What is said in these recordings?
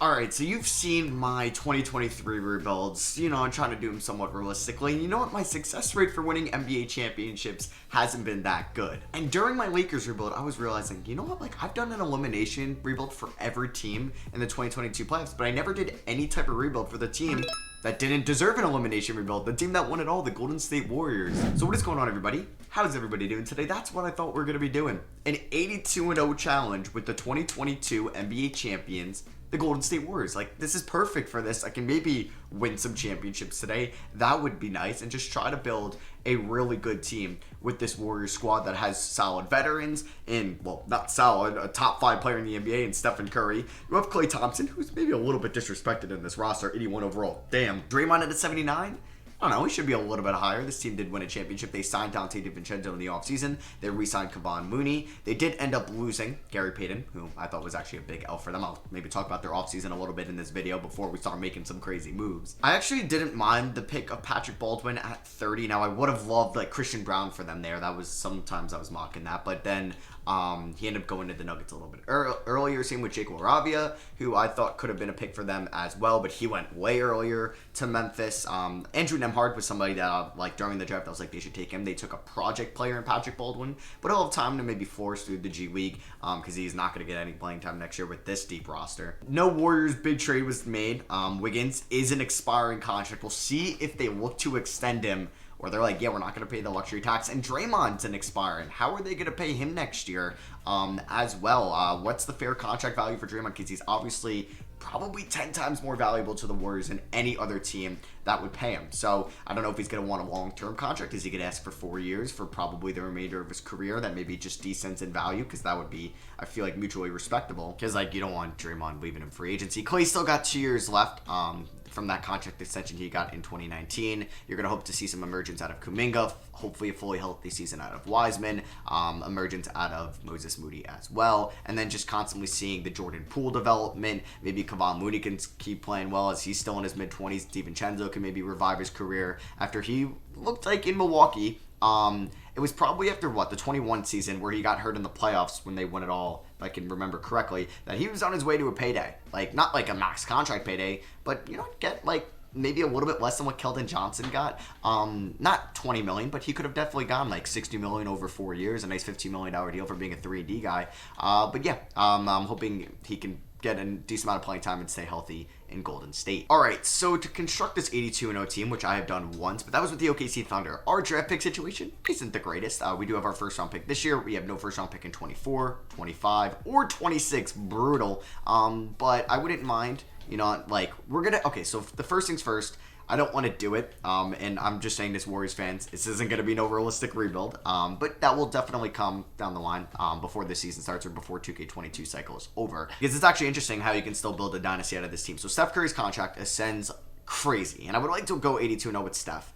Alright, so you've seen my 2023 rebuilds. I'm trying to do them somewhat realistically. And you know what? My success rate for winning NBA championships hasn't been that good. And during my Lakers rebuild, I was realizing, you know what? I've done an elimination rebuild for every team in the 2022 playoffs, but I never did any type of rebuild for the team that didn't deserve an elimination rebuild, the team that won it all, the Golden State Warriors. So what is going on, everybody? How's everybody doing today? That's what I thought we were going to be doing. An 82-0 challenge with the 2022 NBA champions, the Golden State Warriors. This is perfect for this. I can maybe win some championships today. That would be nice. And just try to build a really good team with this Warriors squad that has solid veterans and, well, not solid, a top 5 player in the NBA in Stephen Curry. You have Klay Thompson, who's maybe a little bit disrespected in this roster, 81 overall. Damn. Draymond at a 79? I don't know, he should be a little bit higher. This team did win a championship. They signed Dante DiVincenzo in the offseason. They re-signed Kevon Mooney. They did end up losing Gary Payton, who I thought was actually a big L for them. I'll maybe talk about their offseason a little bit in this video before we start making some crazy moves. I actually didn't mind the pick of Patrick Baldwin at 30. Now, I would have loved Christian Brown for them there. Sometimes I was mocking that. But then he ended up going to the Nuggets a little bit earlier. Same with Jake LaRavia, who I thought could have been a pick for them as well. But he went way earlier to Memphis. Andrew Nemhard was somebody that, during the draft, I was like, they should take him. They took a project player in Patrick Baldwin, but he'll have time to maybe force through the G League because he's not going to get any playing time next year with this deep roster. No Warriors big trade was made. Wiggins is an expiring contract. We'll see if they look to extend him, or they're like, yeah, we're not going to pay the luxury tax. And Draymond's an expiring. How are they going to pay him next year as well? What's the fair contract value for Draymond? Because he's obviously probably 10 times more valuable to the Warriors than any other team that would pay him. So I don't know if he's going to want a long-term contract. Is he going to ask for 4 years for probably the remainder of his career? That maybe just descends in value, because that would be, I feel like, mutually respectable. Because you don't want Draymond leaving in free agency. Clay still got 2 years left from that contract extension he got in 2019. You're going to hope to see some emergence out of Kuminga, hopefully a fully healthy season out of Wiseman, emergence out of Moses Moody as well, and then just constantly seeing the Jordan Poole development. Maybe Kevon Mooney can keep playing well as he's still in his mid-20s. DiVincenzo can maybe revive his career after he looked like in Milwaukee. It was probably after the 21 season where he got hurt in the playoffs when they won it all, if I can remember correctly, that he was on his way to a payday. Not like a max contract payday, but, get maybe a little bit less than what Keldon Johnson got. Not 20 million, but he could have definitely gone 60 million over 4 years, a nice $15 million deal for being a 3-and-D guy. But yeah, I'm hoping he can get a decent amount of playing time and stay healthy in Golden State. Alright, so to construct this 82-0 team, which I have done once, but that was with the OKC Thunder, our draft pick situation isn't the greatest. We do have our first round pick this year. We have no first round pick in 24, 25, or 26. Brutal. But I wouldn't mind, okay, so the first things first, I don't want to do it, and I'm just saying this, Warriors fans, this isn't going to be no realistic rebuild, but that will definitely come down the line before the season starts or before 2K22 cycle is over, because it's actually interesting how you can still build a dynasty out of this team. So Steph Curry's contract ascends crazy, and I would like to go 82-0 with Steph.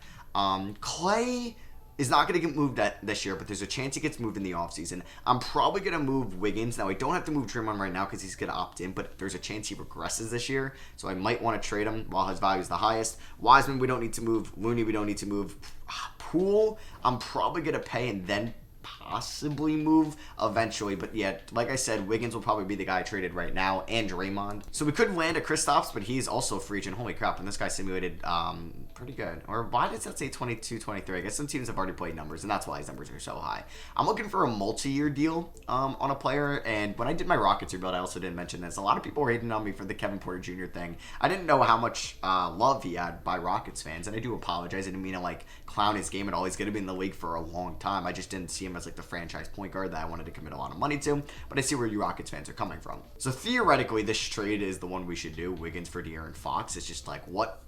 Clay is not going to get moved this year, but there's a chance he gets moved in the offseason. I'm probably going to move Wiggins. Now, I don't have to move Draymond right now because he's going to opt in, but there's a chance he regresses this year, so I might want to trade him while his value is the highest. Wiseman, we don't need to move. Looney, we don't need to move. Poole, I'm probably going to pay and then possibly move eventually, but yeah, like I said, Wiggins will probably be the guy traded right now, and Draymond. So we could land a Kristaps, but he's also a free agent. Holy crap, and this guy simulated pretty good. Or why does that say 22, 23? I guess some teams have already played numbers, and that's why his numbers are so high. I'm looking for a multi-year deal on a player, and when I did my Rockets rebuild, I also didn't mention this. A lot of people were hating on me for the Kevin Porter Jr. thing. I didn't know how much love he had by Rockets fans, and I do apologize. I didn't mean to clown his game at all. He's going to be in the league for a long time. I just didn't see him as the franchise point guard that I wanted to commit a lot of money to, but I see where you Rockets fans are coming from. So theoretically, this trade is the one we should do. Wiggins for De'Aaron Fox. It's just what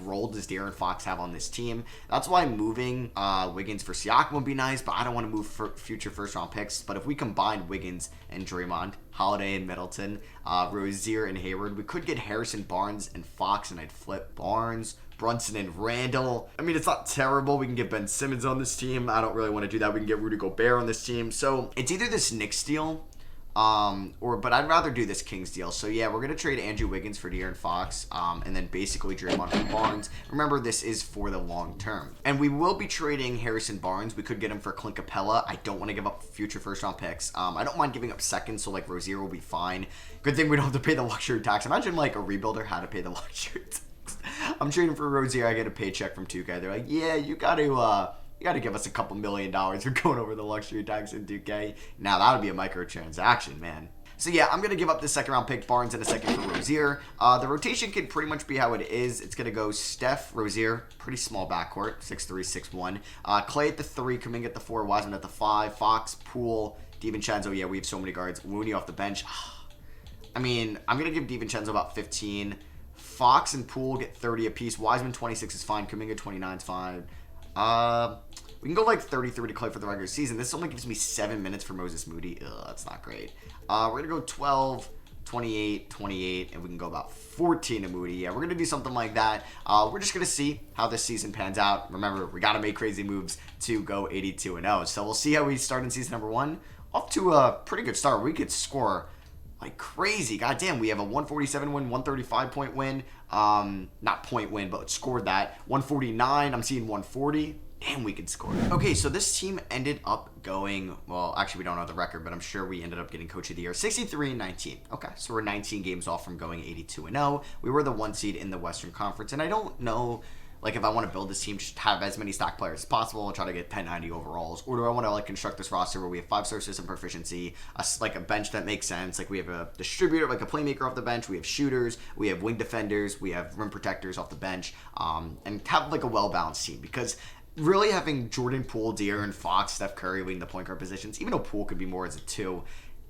role does De'Aaron Fox have on this team? That's why moving Wiggins for Siakam would be nice, but I don't want to move for future first-round picks. But if we combine Wiggins and Draymond, Holiday and Middleton, Rozier and Hayward, we could get Harrison Barnes and Fox, and I'd flip Barnes, Brunson and Randall. I mean, it's not terrible. We can get Ben Simmons on this team. I don't really want to do that. We can get Rudy Gobert on this team. So it's either this Knicks deal But I'd rather do this Kings deal. So yeah, we're gonna trade Andrew Wiggins for De'Aaron Fox, and then basically Draymond for Barnes. Remember, this is for the long term, and we will be trading Harrison Barnes. We could get him for Clint Capella. I don't want to give up future first round picks. I don't mind giving up seconds, so like Rozier will be fine. Good thing we don't have to pay the luxury tax. Imagine like a rebuilder had to pay the luxury tax. I'm trading for Rozier. I get a paycheck from 2K. They're like, yeah, you got to give us a couple $1 million. We're going over the luxury tax in 2K. Now, that would be a microtransaction, man. So, yeah, I'm going to give up the second round pick, Barnes, in a second for Rozier. The rotation can pretty much be how it is. It's going to go Steph, Rozier, pretty small backcourt, 6'3", 6'1". Clay at the 3, Kuminga at the 4, Wiseman at the 5, Fox, Poole, DiVincenzo. Yeah, we have so many guards. Looney off the bench. I mean, I'm going to give DiVincenzo about 15. Fox and Poole get 30 apiece. Wiseman, 26 is fine. Kuminga, 29 is fine. We can go like 33 to Clay for the regular season. This only gives me 7 minutes for Moses Moody. Ugh, that's not great. We're going to go 12, 28, 28, and we can go about 14 to Moody. Yeah, we're going to do something like that. We're just going to see how this season pans out. Remember, we got to make crazy moves to go 82-0. So we'll see how we start in season number 1. Off to a pretty good start. We could score like crazy. God damn, we have a 147 win, 135 point win. Not point win, but scored that. 149, I'm seeing 140. Damn, we could score. Okay, so this team ended up going, well, actually, we don't know the record, but I'm sure we ended up getting Coach of the Year, 63-19. Okay, so we're 19 games off from going 82-0. We were the 1 seed in the Western Conference, and I don't know, like, if I want to build this team, just have as many stock players as possible and try to get 1090 overalls, or do I want to, like, construct this roster where we have 5-star system proficiency, like a bench that makes sense, like we have a distributor, like a playmaker off the bench, we have shooters, we have wing defenders, we have rim protectors off the bench, and have, like, a well-balanced team, because really having Jordan Poole, De'Aaron Fox, Steph Curry leading the point guard positions, even though Poole could be more as a 2,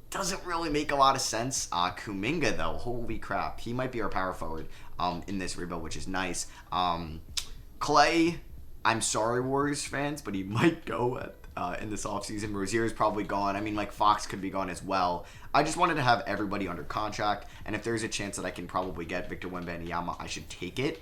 doesn't really make a lot of sense. Kuminga, though, holy crap, he might be our power forward in this rebuild, which is nice. Clay, I'm sorry, Warriors fans, but he might go in this offseason. Rozier is probably gone. I mean, like, Fox could be gone as well. I just wanted to have everybody under contract, and if there's a chance that I can probably get Victor Wembanyama, I should take it.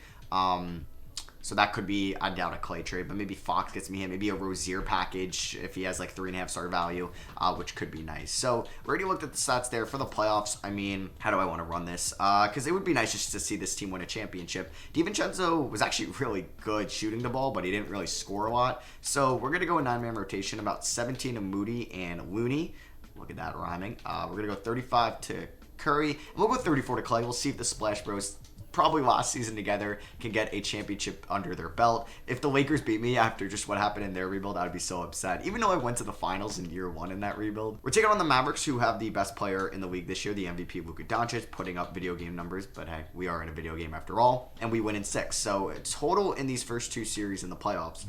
So that could be, I doubt, a Clay trade, but maybe Fox gets me him. Maybe a Rozier package if he has like 3.5 star value, which could be nice. So we already looked at the stats there for the playoffs. I mean, how do I want to run this? Because it would be nice just to see this team win a championship. DiVincenzo was actually really good shooting the ball, but he didn't really score a lot. So we're going to go a 9-man rotation, about 17 to Moody and Looney. Look at that rhyming. We're going to go 35 to Curry. And we'll go 34 to Clay. We'll see if the Splash Bros, probably last season together, can get a championship under their belt. If the Lakers beat me after just what happened in their rebuild, I'd be so upset. Even though I went to the finals in year 1 in that rebuild. We're taking on the Mavericks, who have the best player in the league this year, the MVP Luka Doncic, putting up video game numbers, but hey, we are in a video game after all, and we win in 6. So total in these first 2 series in the playoffs,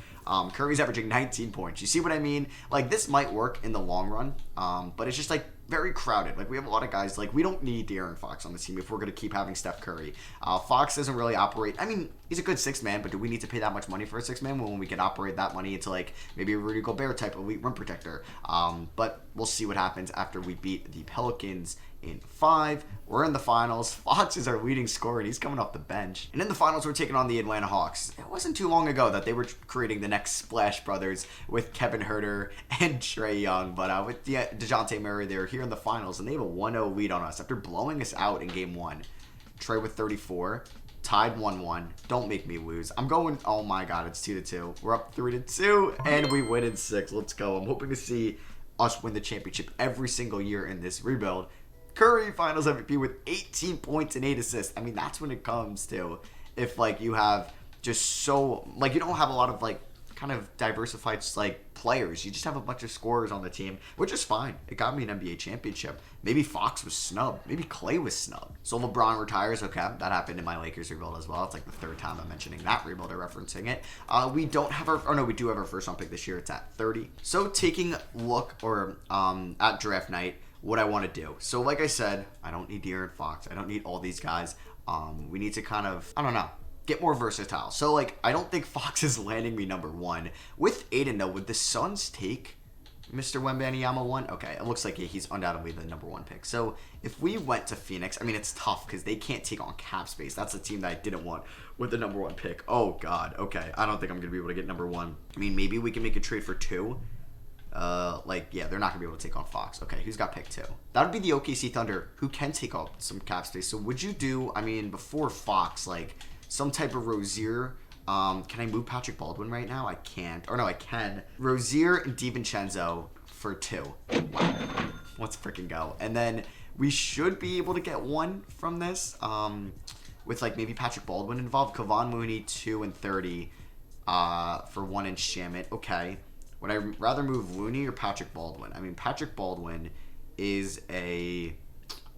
Curry's averaging 19 points. You see what I mean? Like, this might work in the long run, but it's just like very crowded. Like, we have a lot of guys, like, we don't need De'Aaron Fox on the team if we're going to keep having Steph Curry. Fox doesn't really operate. I mean, he's a good 6-man, but do we need to pay that much money for a 6-man when we can operate that money into, like, maybe a Rudy Gobert type elite rim protector? But we'll see what happens after we beat the Pelicans in 5. We're in the finals. Fox is our leading scorer, and he's coming off the bench. And in the finals, we're taking on the Atlanta Hawks. It wasn't too long ago that they were creating the next Splash Brothers with Kevin Huerter and Trae Young. But with DeJounte Murray, they're here in the finals, and they have a 1-0 lead on us after blowing us out in game 1. Trae with 34. Tied 1-1. Don't make me lose. I'm going, oh my god, it's 2-2. We're up 3-2, and we win in 6. Let's go. I'm hoping to see us win the championship every single year in this rebuild. Curry finals MVP with 18 points and 8 assists. I mean, that's when it comes to if, like, you have just so, like, you don't have a lot of, like, kind of diversified, like, players. You just have a bunch of scorers on the team, which is fine. It got me an NBA championship. Maybe Fox was snubbed. Maybe Clay was snubbed. So LeBron retires. Okay, that happened in my Lakers rebuild as well. It's like the 3rd time I'm mentioning that rebuild or referencing it. We don't have our, oh no, we do have our first round pick this year. It's at 30. So taking a look, or at draft night, what I want to do. So like I said, I don't need De'Aaron Fox. I don't need all these guys. We need to kind of, I don't know, get more versatile. So, like, I don't think Fox is landing me number 1. With Aiden, though, would the Suns take Mr. Wembanyama 1? Okay, it looks like he's undoubtedly the number 1 pick. So, if we went to Phoenix, I mean, it's tough because they can't take on cap space. That's a team that I didn't want with the number 1 pick. Oh, God. Okay, I don't think I'm going to be able to get number 1. I mean, maybe we can make a trade for 2. Yeah, they're not going to be able to take on Fox. Okay, who's got pick 2? That would be the OKC Thunder, who can take up some cap space. So would you do, I mean, before Fox, like, some type of Rozier? Can I move Patrick Baldwin right now? I can't. Or no, I can. Rozier and DiVincenzo for 2. Wow. Let's freaking go. And then we should be able to get 1 from this, with, like, maybe Patrick Baldwin involved. Kevon Mooney, 2 and 30 for 1 and Shamit. Okay. Would I rather move Looney or Patrick Baldwin? I mean, Patrick Baldwin is a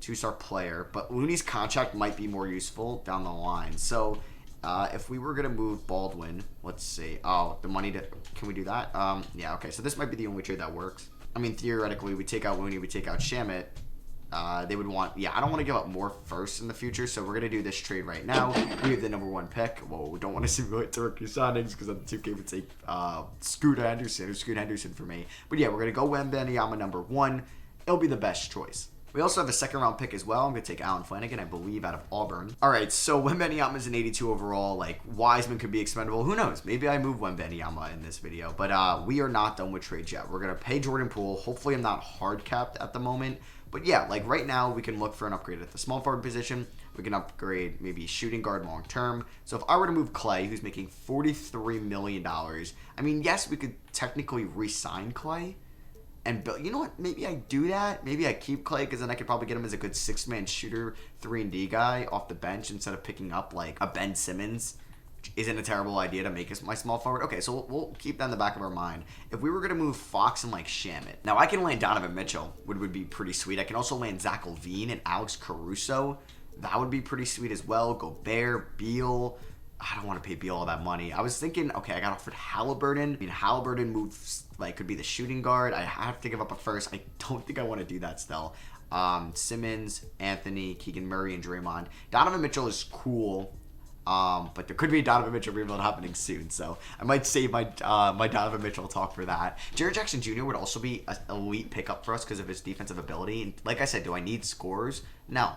2-star player, but Looney's contract might be more useful down the line. So if we were going to move Baldwin, let's see. Oh, the money to... Can we do that? Yeah, okay. So this might be the only trade that works. I mean, theoretically, we take out Looney, we take out Shamit. They would want... Yeah, I don't want to give up more first in the future, so we're going to do this trade right now. We have the number 1 pick. Whoa, we don't want to simulate to rookie signings because on the 2K would take Scoot Henderson for me. But yeah, we're going to go Wembanyama number 1. It'll be the best choice. We also have a 2nd-round pick as well. I'm going to take Allen Flanigan, I believe, out of Auburn. All right, so Wembanyama is an 82 overall. Like, Wiseman could be expendable. Who knows? Maybe I move Wembanyama in this video. But we are not done with trades yet. We're going to pay Jordan Poole. Hopefully, I'm not hard capped at the moment. But yeah, like right now, we can look for an upgrade at the small forward position. We can upgrade maybe shooting guard long term. So if I were to move Clay, who's making $43 million, I mean, yes, we could technically re-sign Clay. And you know what? Maybe I do that. Maybe I keep Clay because then I could probably get him as a good 6-man shooter, 3-and-D guy off the bench instead of picking up like a Ben Simmons. Isn't a terrible idea to make us my small forward. Okay, so we'll keep that in the back of our mind. If we were going to move Fox and like Shamit. Now I can land Donovan Mitchell, would be pretty sweet. I can also land Zach LaVine and Alex Caruso. That would be pretty sweet as well. Gobert, Beal. I don't want to pay Beal all that money. I was thinking, okay, I got offered Halliburton. I mean, Halliburton moves, like, could be the shooting guard. I have to give up a first. I don't think I want to do that still. Simmons, Anthony, Keegan Murray, and Draymond. Donovan Mitchell is cool. But there could be a Donovan Mitchell rebuild happening soon, so I might save my my Donovan Mitchell talk for that. Jaren Jackson Jr. would also be an elite pickup for us because of his defensive ability. And like I said, do I need scores? No.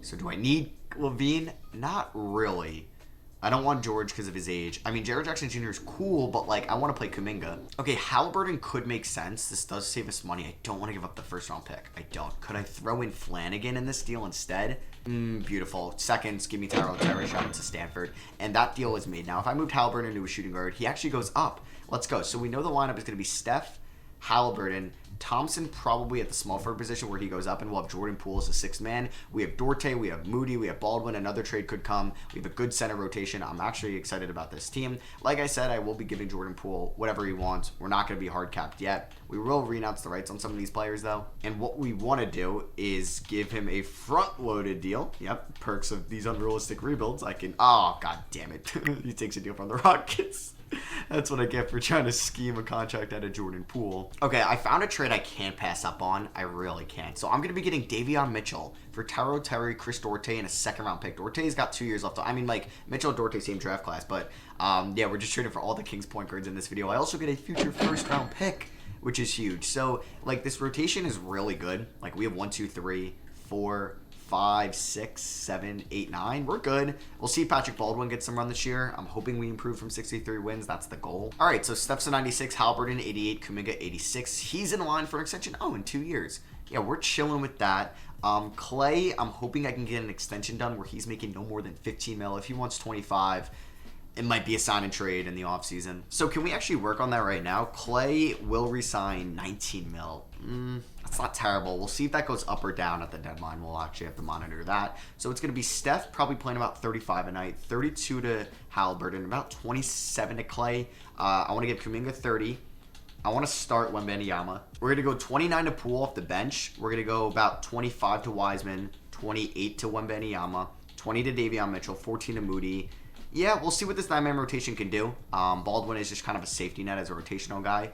So do I need LaVine? Not really. I don't want George because of his age. I mean, Jaren Jackson Jr. is cool, but, like, I want to play Kuminga. Okay, Halliburton could make sense. This does save us money. I don't want to give up the 1st-round pick. I don't. Could I throw in Flanigan in this deal instead? Beautiful. Seconds, give me Tyrell Terry, shout out to Stanford. And that deal is made. Now, if I moved Halliburton into a shooting guard, he actually goes up. Let's go. So we know the lineup is going to be Steph, Halliburton, Thompson probably at the small forward position where he goes up, and we'll have Jordan Poole as a 6th man. We have Dorte, we have Moody, we have Baldwin. Another trade could come. We have a good center rotation. I'm actually excited about this team. Like I said, I will be giving Jordan Poole whatever he wants. We're not going to be hard capped yet. We will renounce the rights on some of these players, though. And what we want to do is give him a front-loaded deal. Yep, perks of these unrealistic rebuilds. I can... Oh, god damn it. He takes a deal from the Rockets. That's what I get for trying to scheme a contract out of Jordan Poole. Okay, I found a trade I can't pass up on. I really can't. So I'm going to be getting Davion Mitchell for Tyrell Terry, Chris Dorte, and a 2nd-round pick. Dorte's got 2 years left. I mean, like, Mitchell and Dorte, same draft class. But, yeah, we're just trading for all the Kings point guards in this video. I also get a future 1st-round pick, which is huge. So, like, this rotation is really good. Like, we have 1, 2, 3, 4... 5, 6, 7, 8, 9. We're good. We'll see if Patrick Baldwin gets some run this year. I'm hoping we improve from 63 wins. That's the goal. All right, so Steph's a 96, Halliburton 88, Kuminga 86. He's in line for an extension. Oh, in 2 years. Yeah, we're chilling with that. Clay, I'm hoping I can get an extension done where he's making no more than 15 mil. If he wants 25, it might be a sign and trade in the offseason. So can we actually work on that right now? Clay will resign 19 mil. That's not terrible. We'll see if that goes up or down at the deadline. We'll actually have to monitor that. So it's going to be Steph probably playing about 35 a night, 32 to Halliburton, about 27 to Clay. I want to give Kuminga 30. I want to start Wembanyama. We're going to go 29 to Poole off the bench. We're going to go about 25 to Wiseman, 28 to Wembanyama, 20 to Davion Mitchell, 14 to Moody. Yeah, we'll see what this 9-man rotation can do. Baldwin is just kind of a safety net as a rotational guy.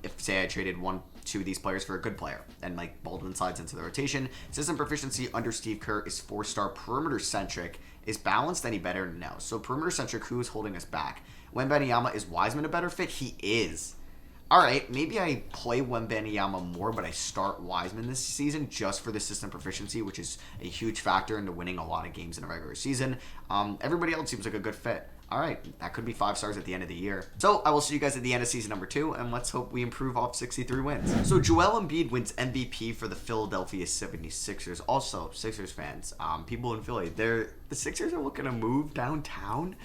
If, say, I traded 1-2 of these players for a good player, and, like, Baldwin slides into the rotation. System proficiency under Steve Kerr is 4-star. Perimeter-centric. Is balanced any better? No. So, perimeter-centric, who is holding us back? Wembanyama, is Wiseman a better fit? He is. All right, maybe I play Wembanyama more, but I start Wiseman this season just for the system proficiency, which is a huge factor into winning a lot of games in a regular season. Everybody else seems like a good fit. All right, that could be 5 stars at the end of the year. So I will see you guys at the end of season number 2, and let's hope we improve off 63 wins. So Joel Embiid wins MVP for the Philadelphia 76ers. Also, Sixers fans, people in Philly, the Sixers are looking to move downtown.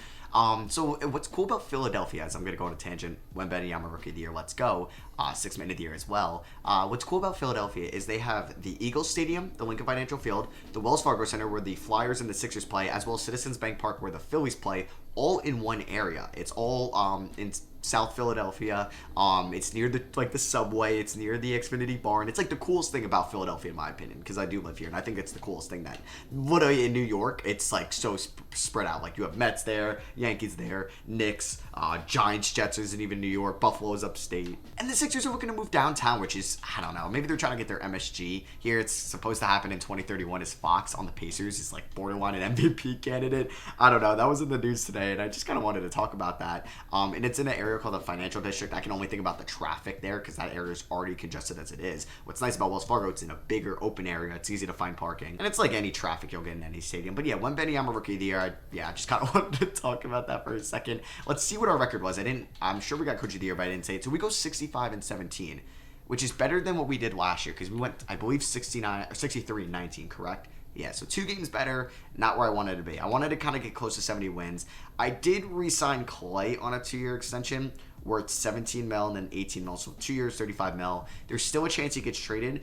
So what's cool about Philadelphia, as I'm going to go on a tangent, Wembanyama Rookie of the Year, let's go, 6th Man of the Year as well. What's cool about Philadelphia is they have the Eagles Stadium, the Lincoln Financial Field, the Wells Fargo Center where the Flyers and the Sixers play, as well as Citizens Bank Park where the Phillies play, all in one area. It's all in South Philadelphia. It's near the subway. It's near the Xfinity Barn. It's like the coolest thing about Philadelphia, in my opinion, because I do live here, and I think it's the coolest thing that literally in New York, it's like so spread out. Like you have Mets there, Yankees there, Knicks, Giants, Jets is in even New York, Buffalo's upstate, and the Sixers are looking to move downtown, which is, I don't know, maybe they're trying to get their MSG here. It's supposed to happen in 2031. Is Fox on the Pacers is like borderline an MVP candidate. I don't know. That was in the news today, and I just kind of wanted to talk about that. And it's in an area called the Financial District. I can only think about the traffic there because that area is already congested as it is. What's nice about Wells Fargo, it's in a bigger open area. It's easy to find parking, and it's like any traffic you'll get in any stadium. But yeah, Wembanyama Rookie of the Year. I just kind of wanted to talk about that for a second. Let's see what our record was. I'm sure we got Coach of the Year, but I didn't say it. So we go 65-17, which is better than what we did last year because we went, I believe, 63-19, correct? Yeah, so 2 games better, not where I wanted to be. I wanted to kind of get close to 70 wins. I did re-sign Clay on a 2-year extension worth 17 mil and then 18 mil, so 2 years, 35 mil. There's still a chance he gets traded.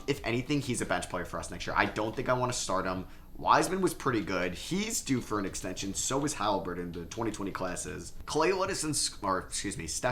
If anything, he's a bench player for us next year. I don't think I want to start him. Wiseman was pretty good. He's due for an extension. So is Halliburton, the 2020 classes. Steph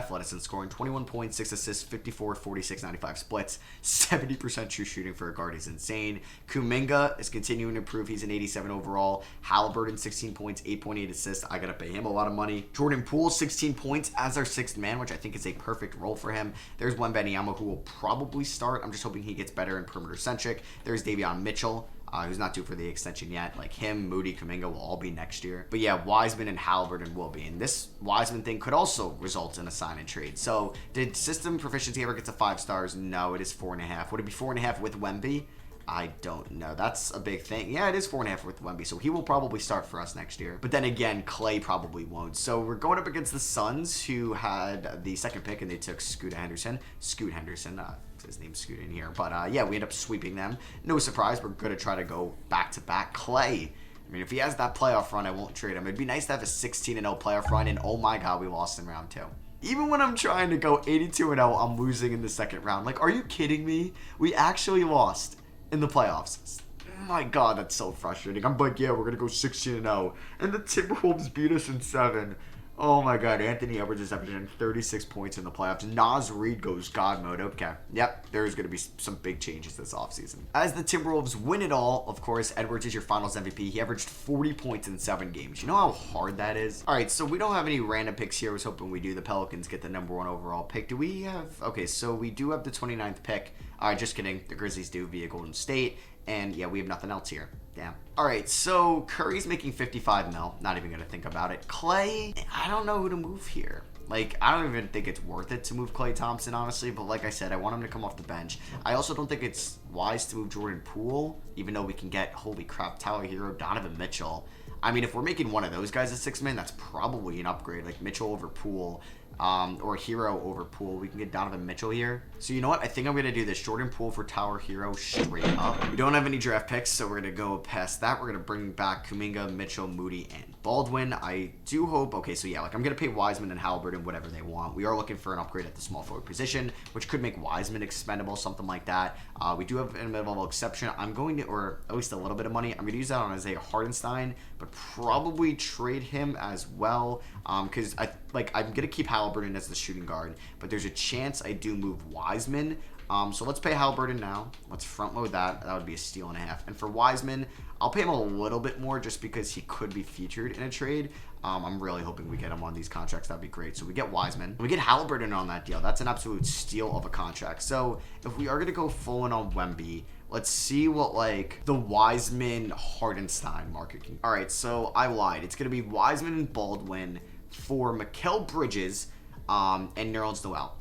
Ledison scoring 21 points, 6 assists, 54, 46, 95 splits. 70% true shooting for a guard is insane. Kuminga is continuing to improve. He's an 87 overall. Halliburton, 16 points, 8.8 assists. I got to pay him a lot of money. Jordan Poole, 16 points as our 6th man, which I think is a perfect role for him. There's Wembanyama, who will probably start. I'm just hoping he gets better and perimeter-centric. There's Davion Mitchell, who's not due for the extension yet. Like him, Moody, Kuminga will all be next year. But yeah, Wiseman and Halliburton will be. And this Wiseman thing could also result in a sign and trade. So did system proficiency ever get to 5 stars? No, it is 4.5. Would it be 4.5 with Wemby? I don't know. That's a big thing. Yeah, it is 4.5 with Wemby, so he will probably start for us next year. But then again, Clay probably won't. So we're going up against the Suns, who had the 2nd pick, and they took Scoot Henderson. His name's Scoot in here. But yeah, we end up sweeping them. No surprise, we're going to try to go back-to-back. Clay, I mean, if he has that playoff run, I won't trade him. It'd be nice to have a 16-0 playoff run, and oh my god, we lost in round 2. Even when I'm trying to go 82-0, I'm losing in the 2nd round. Like, are you kidding me? We actually lost in the playoffs. My god, that's so frustrating. I'm like, yeah, we're going to go 16-0. And the Timberwolves beat us in 7. Oh my god, Anthony Edwards is averaging 36 points in the playoffs. Naz Reid goes God mode. Okay. Yep, there's going to be some big changes this offseason. As the Timberwolves win it all, of course, Edwards is your finals MVP. He averaged 40 points in 7 games. You know how hard that is? Alright, so we don't have any random picks here. I was hoping we do. The Pelicans get the number 1 overall pick. Do we have... Okay, so we do have the 29th pick. Alright, just kidding. The Grizzlies do via Golden State. And yeah, we have nothing else here. Damn. Alright, so Curry's making 55 mil. Not even going to think about it. Clay, I don't know who to move here. Like, I don't even think it's worth it to move Klay Thompson, honestly. But like I said, I want him to come off the bench. I also don't think it's wise to move Jordan Poole, even though we can get, holy crap, Tyler Hero, Donovan Mitchell. I mean, if we're making one of those guys a 6-man, that's probably an upgrade. Like Mitchell over Poole. Or Hero over Poole. We can get Donovan Mitchell here. So you know what? I think I'm going to do this. Jordan Poole for Tyler Hero straight up. We don't have any draft picks, so we're going to go past that. We're going to bring back Kuminga, Mitchell, Moody, and Baldwin. I do hope... Okay, so yeah, like I'm going to pay Wiseman and Halliburton whatever they want. We are looking for an upgrade at the small forward position, which could make Wiseman expendable, something like that. We do have a mid-level exception. I'm going to, or at least a little bit of money, I'm going to use that on Isaiah Hartenstein, but probably trade him as well, because I'm going to keep Halliburton as the shooting guard, but there's a chance I do move Wiseman. So let's pay Halliburton now. Let's front load that. That would be a steal and a half. And for Wiseman, I'll pay him a little bit more just because he could be featured in a trade. I'm really hoping we get him on these contracts. That'd be great. So we get Wiseman. We get Halliburton on that deal. That's an absolute steal of a contract. So if we are going to go full in on Wemby, let's see what, like, the Wiseman-Hartenstein market can... All right, so I lied. It's going to be Wiseman and Baldwin for Mikal Bridges and Nerlens Noel.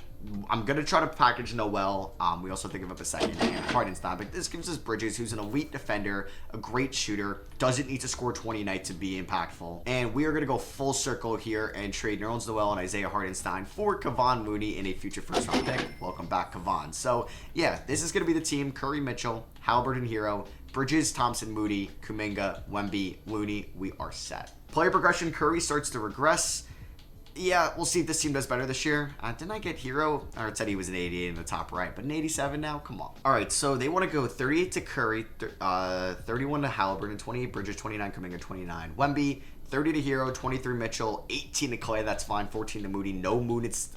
I'm going to try to package Noel. We also think of a second and Hardenstein. But this gives us Bridges, who's an elite defender, a great shooter, doesn't need to score 20 a night to be impactful. And we are going to go full circle here and trade Nerlens Noel and Isaiah Hardenstein for Kevon Mooney in a future first-round pick. Welcome back, Kevon. So, yeah, this is going to be the team. Curry, Mitchell, Halliburton, Hero, Bridges, Thompson, Moody, Kuminga, Wemby, Looney. We are set. Player progression, Curry starts to regress. Yeah, we'll see if this team does better this year. Didn't I get Hero? Or it said he was an 88 in the top right, but an 87 now? Come on. All right, so they want to go 38 to Curry, 31 to Halliburton, 28 Bridges, 29 Kuminga, 29 Wemby, 30 to Hero, 23 Mitchell, 18 to Clay, that's fine, 14 to Moody, no minutes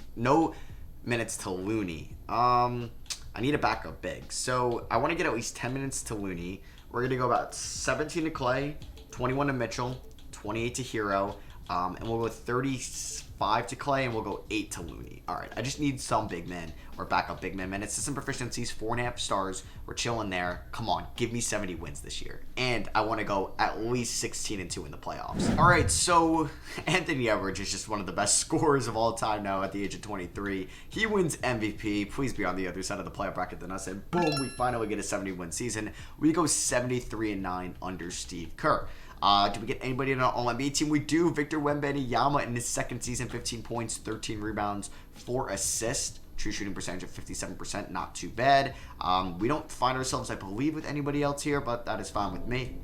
to Looney. I need a backup big. So I want to get at least 10 minutes to Looney. We're going to go about 17 to Clay, 21 to Mitchell, 28 to Hero, and we'll go 35 to Clay, and we'll go 8 to Looney. All right, I just need some big men or backup big men. Minutes, system proficiencies, 4.5 stars. We're chilling there. Come on, give me 70 wins this year. And I want to go at least 16-2 in the playoffs. All right, so Anthony Edwards is just one of the best scorers of all time now at the age of 23. He wins MVP. Please be on the other side of the playoff bracket than us. And boom, we finally get a 70-win season. We go 73-9 under Steve Kerr. Do we get anybody in our All-NBA team? We do. Victor Wembanyama in his second season, 15 points, 13 rebounds, 4 assists. True shooting percentage of 57%, not too bad. We don't find ourselves, I believe, with anybody else here, but that is fine with me.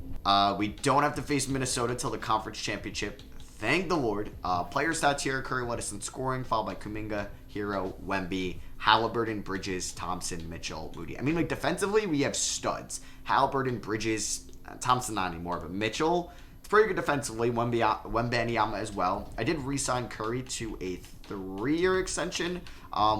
We don't have to face Minnesota till the conference championship. Thank the Lord. Player stats here, Curry led us in scoring, followed by Kuminga, Hero, Wemby, Halliburton, Bridges, Thompson, Mitchell, Moody. I mean, like, defensively, we have studs. Halliburton, Bridges, Thompson not anymore, but Mitchell, it's pretty good defensively. Wembanyama as well. I did re-sign Curry to a 3-year extension,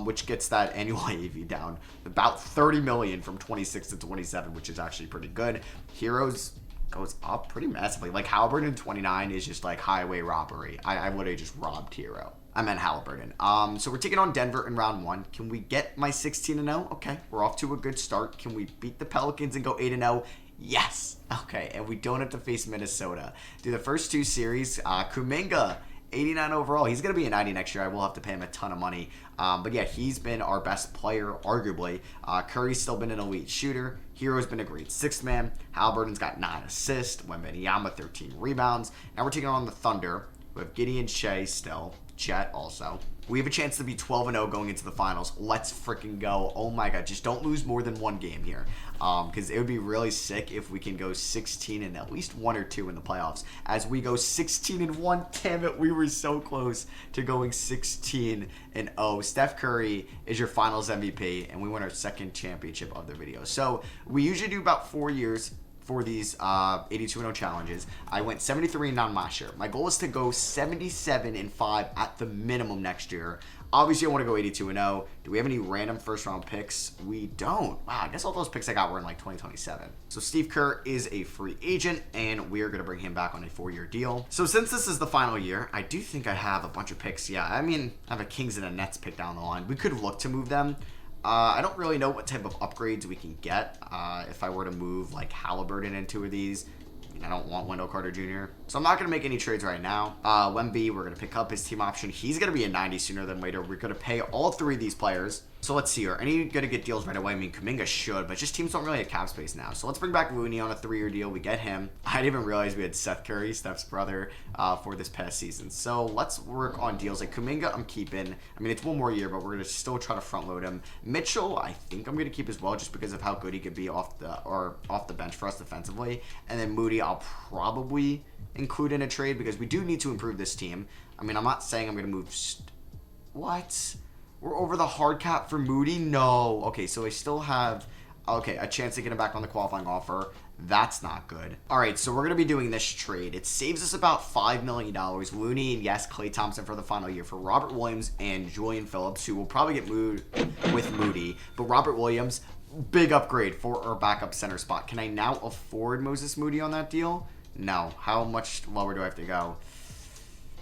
which gets that annual AAV down about $30 million from 26 to 27, which is actually pretty good. Heroes goes up pretty massively. Like Halliburton 29 is just like highway robbery. I would have just robbed Hero. I meant Halliburton. So we're taking on Denver in round 1. Can we get my 16-0? Okay, we're off to a good start. Can we beat the Pelicans and go 8-0? Yes. Okay, and we don't have to face Minnesota. Do the first 2 series. Kuminga, 89 overall. He's going to be a 90 next year. I will have to pay him a ton of money. But yeah, he's been our best player, arguably. Curry's still been an elite shooter. Hero's been a great 6th man. Halliburton's got 9 assists. Wembanyama, 13 rebounds. Now we're taking on the Thunder. We have Gideon Shea still. Chet also. We have a chance to be 12-0 going into the finals. Let's freaking go. Oh my god, just don't lose more than 1 game here. Because it would be really sick if we can go 16 and at least 1 or 2 in the playoffs. As we go 16-1, damn it, we were so close to going 16-0. Steph Curry is your finals MVP, and we won our 2nd championship of the video. So we usually do about 4 years for these 82-0 challenges. I went 73-9 last year. My goal is to go 77-5 at the minimum next year. Obviously, I want to go 82-0. Do we have any random first-round picks? We don't. Wow, I guess all those picks I got were in like 2027. So Steve Kerr is a free agent, and we are going to bring him back on a 4-year deal. So since this is the final year, I do think I have a bunch of picks. Yeah, I mean, I have a Kings and a Nets pick down the line. We could look to move them. I don't really know what type of upgrades we can get if I were to move like Halliburton into 2 of these. I don't want Wendell Carter Jr. So I'm not going to make any trades right now. Wemby, we're going to pick up his team option. He's going to be a 90 sooner than later. We're going to pay all 3 of these players. So let's see here. Any going to get deals right away? I mean, Kuminga should, but just teams don't really have cap space now. So let's bring back Looney on a 3-year deal. We get him. I didn't even realize we had Seth Curry, Steph's brother, for this past season. So let's work on deals. Like Kuminga, I'm keeping. I mean, it's 1 more year, but we're going to still try to front load him. Mitchell, I think I'm going to keep as well, just because of how good he could be off the bench for us defensively. And then Moody, I'll probably include in a trade because we do need to improve this team. I mean, I'm not saying I'm going to move. What? We're over the hard cap for Moody? No. Okay, so I still have, a chance to get him back on the qualifying offer. That's not good. All right, so we're going to be doing this trade. It saves us about $5 million. Looney and, yes, Klay Thompson for the final year for Robert Williams and Julian Phillips, who will probably get moved with Moody. But Robert Williams, big upgrade for our backup center spot. Can I now afford Moses Moody on that deal? No. How much lower do I have to go?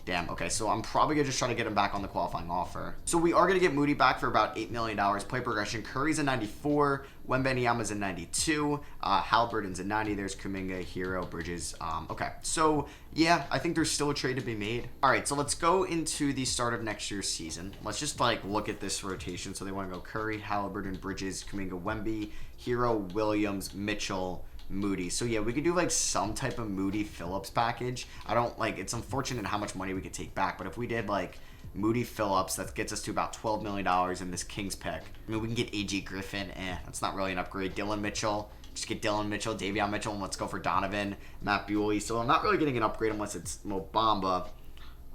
Damn, okay, so I'm probably going to just try to get him back on the qualifying offer. So we are going to get Moody back for about $8 million. Play progression, Curry's a 94, Wembanyama's a 92, Halliburton's a 90, there's Kuminga, Hero, Bridges. Okay, so yeah, I think there's still a trade to be made. All right, so let's go into the start of next year's season. Let's just like look at this rotation. So they want to go Curry, Halliburton, Bridges, Kuminga, Wemby, Hero, Williams, Mitchell, Moody. So yeah, we could do like some type of Moody Phillips package. I don't like, it's unfortunate how much money we could take back, but if we did like Moody Phillips, that gets us to about $12 million in this Kings pick. I mean, we can get AJ Griffin. That's not really an upgrade. Dylan Mitchell. Just get Dylan Mitchell, Davion Mitchell, and let's go for Donovan, Matt Bewley. So I'm not really getting an upgrade unless it's Mo Bamba.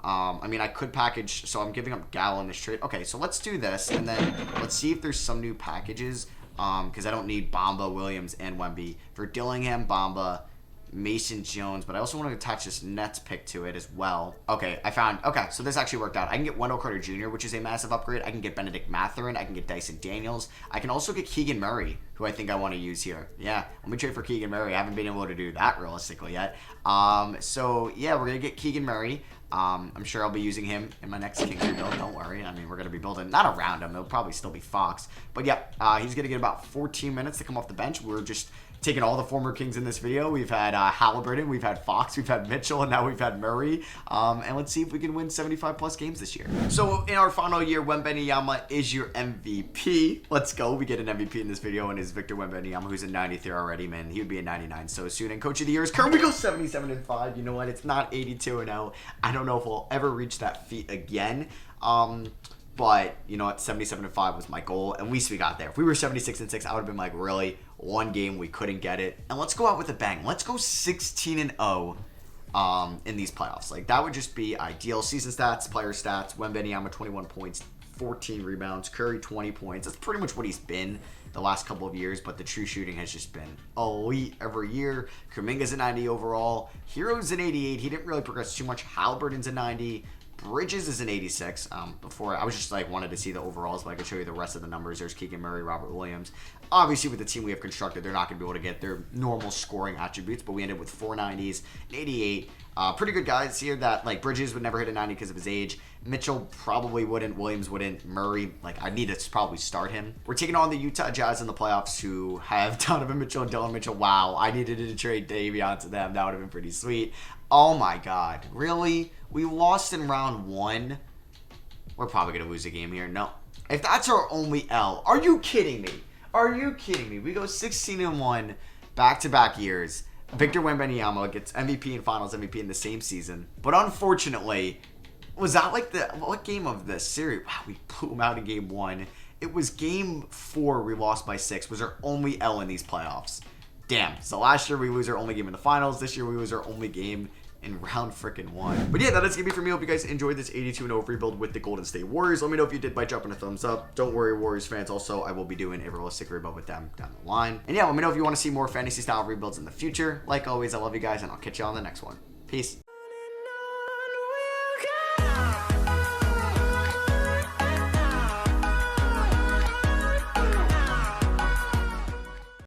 I mean, I could package, so I'm giving up Gallo in this trade. Okay, so let's do this, and then let's see if there's some new packages. Because I don't need Bamba, Williams, and Wemby. For Dillingham, Bamba, Mason Jones, but I also want to attach this Nets pick to it as well. Okay, okay, so this actually worked out. I can get Wendell Carter Jr., which is a massive upgrade. I can get Benedict Mathurin. I can get Dyson Daniels. I can also get Keegan Murray, who I think I want to use here. Yeah, let me trade for Keegan Murray. I haven't been able to do that realistically yet. So yeah, we're going to get Keegan Murray. I'm sure I'll be using him in my next Kings rebuild. Don't worry. I mean, we're going to be building, not around him. It'll probably still be Fox. But yeah, he's going to get about 14 minutes to come off the bench. We're just taking all the former Kings in this video. We've had Halliburton, we've had Fox, we've had Mitchell, and now we've had Murray. And let's see if we can win 75-plus games this year. So in our final year, Wembanyama is your MVP. Let's go. We get an MVP in this video, and it's Victor Wembanyama, who's a 93 already, man. He would be a 99 so soon. And Coach of the Year is Curry. We go 77-5. You know what? It's not 82-0. I don't know if we'll ever reach that feat again. But, you know what, 77-5 was my goal. At least we got there. If we were 76-6, I would have been like, really? One game, we couldn't get it. And let's go out with a bang. Let's go 16-0 in these playoffs. Like, that would just be ideal. Season stats, player stats, Wembanyama, 21 points, 14 rebounds, Curry, 20 points. That's pretty much what he's been the last couple of years, but the true shooting has just been elite every year. Kuminga's a 90 overall. Hero's an 88. He didn't really progress too much. Halliburton's a 90. Bridges is an 86. Before I was just like wanted to see the overalls, but I could show you the rest of the numbers. There's Keegan Murray, Robert Williams. Obviously, with the team we have constructed, they're not going to be able to get their normal scoring attributes, but we ended with 4 90s, an 88. Pretty good guys here that, like, Bridges would never hit a 90 because of his age. Mitchell probably wouldn't. Williams wouldn't. Murray, like, I need to probably start him. We're taking on the Utah Jazz in the playoffs, who have Donovan Mitchell and Dylan Mitchell. Wow, I needed to trade Davion to them. That would have been pretty sweet. Oh, my God. Really? We lost in round 1. We're probably going to lose a game here. No. If that's our only L, are you kidding me? Are you kidding me? We go 16-1 back-to-back years. Victor Wembanyama gets MVP and Finals MVP in the same season. But unfortunately, was that like what game of this series? Wow, we blew him out in game 1. It was game 4 we lost by 6. Was our only L in these playoffs. Damn. So last year we lose our only game in the finals. This year we lose our only game in round freaking 1. But yeah, that is gonna be for me. Hope you guys enjoyed this 82-0 rebuild with the Golden State Warriors. Let me know if you did by dropping a thumbs up. Don't worry, Warriors fans. Also, I will be doing a realistic rebuild with them down the line. And yeah, let me know if you want to see more fantasy style rebuilds in the future. Like always, I love you guys, and I'll catch you on the next one. Peace.